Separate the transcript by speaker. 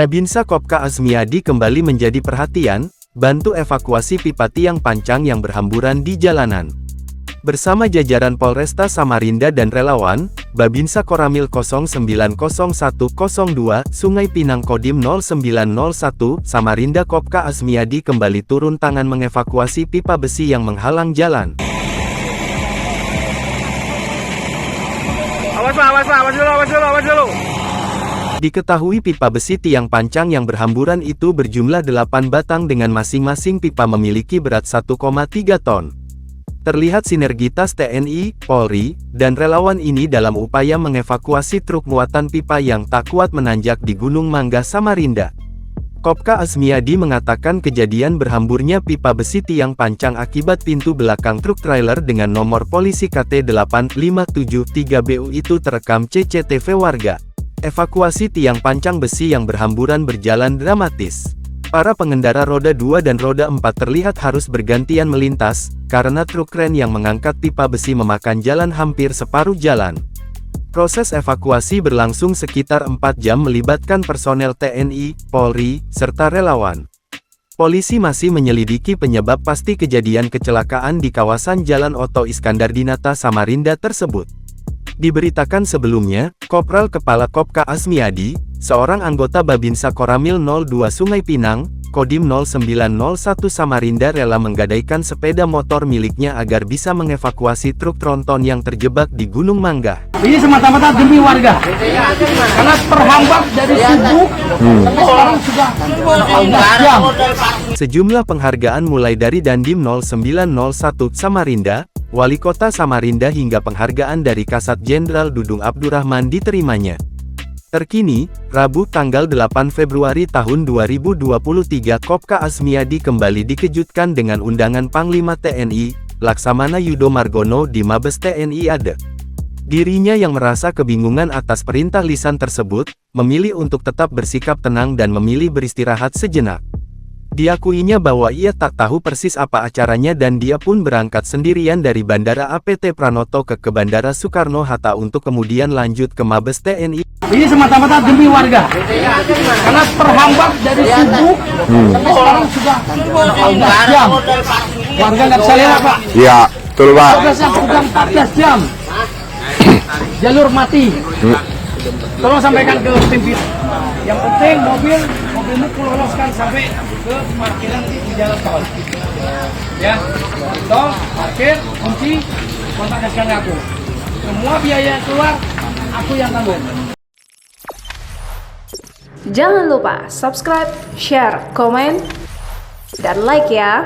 Speaker 1: Babinsa Kopka Azmiadi kembali menjadi perhatian, bantu evakuasi pipa tiang pancang yang berhamburan di jalanan. Bersama jajaran Polresta Samarinda dan relawan, Babinsa Koramil 090102, Sungai Pinang Kodim 0901, Samarinda Kopka Azmiadi kembali turun tangan mengevakuasi pipa besi yang menghalang jalan.
Speaker 2: Awas dulu.
Speaker 1: Diketahui pipa besi tiang pancang yang berhamburan itu berjumlah 8 batang dengan masing-masing pipa memiliki berat 1,3 ton. Terlihat sinergitas TNI, Polri, dan relawan ini dalam upaya mengevakuasi truk muatan pipa yang tak kuat menanjak di Gunung Mangga, Samarinda. Kopka Azmiadi mengatakan kejadian berhamburnya pipa besi tiang pancang akibat pintu belakang truk trailer dengan nomor polisi KT8573BU itu terekam CCTV warga. Evakuasi tiang pancang besi yang berhamburan berjalan dramatis. Para pengendara roda 2 dan roda 4 terlihat harus bergantian melintas, karena truk kren yang mengangkat pipa besi memakan jalan hampir separuh jalan. Proses evakuasi berlangsung sekitar 4 jam melibatkan personel TNI, Polri, serta relawan. Polisi masih menyelidiki penyebab pasti kejadian kecelakaan di kawasan Jalan Oto Iskandar Dinata Samarinda tersebut. Diberitakan sebelumnya, Kopral Kepala Kopka Azmiadi, seorang anggota Babinsa Koramil 02 Sungai Pinang, Kodim 0901 Samarinda rela menggadaikan sepeda motor miliknya agar bisa mengevakuasi truk tronton yang terjebak di Gunung Mangga.
Speaker 2: Ini semata-mata demi warga, karena terhambat dari subuh, orang sudah 14 jam.
Speaker 1: Sejumlah penghargaan mulai dari Dandim 0901 Samarinda, Wali Kota Samarinda hingga penghargaan dari Kasat Jenderal Dudung Abdurrahman diterimanya. Terkini, Rabu tanggal 8 Februari tahun 2023 Kopka Azmiadi kembali dikejutkan dengan undangan Panglima TNI, Laksamana Yudo Margono di Mabes TNI AD. Dirinya yang merasa kebingungan atas perintah lisan tersebut, memilih untuk tetap bersikap tenang dan memilih beristirahat sejenak. Diakuinya bahwa ia tak tahu persis apa acaranya dan dia pun berangkat sendirian dari Bandara APT Pranoto ke Bandara Soekarno-Hatta untuk kemudian lanjut ke Mabes TNI.
Speaker 2: Ini semata-mata demi warga, karena terhambat dari subuh, orang sudah 14 jam. Warga nggak bisa lewat, Pak.
Speaker 3: Iya, betul, Pak.
Speaker 2: Sudah 14 jam. Jalur mati. Tolong sampaikan ke pimpinan. Yang penting mobilmu loloskan sampai ke parkiran di jalan tol. Ya, tol, parkir, kunci, kontak SKN aku. Semua biaya keluar, aku yang tanggung.
Speaker 4: Jangan lupa subscribe, share, komen, dan like ya.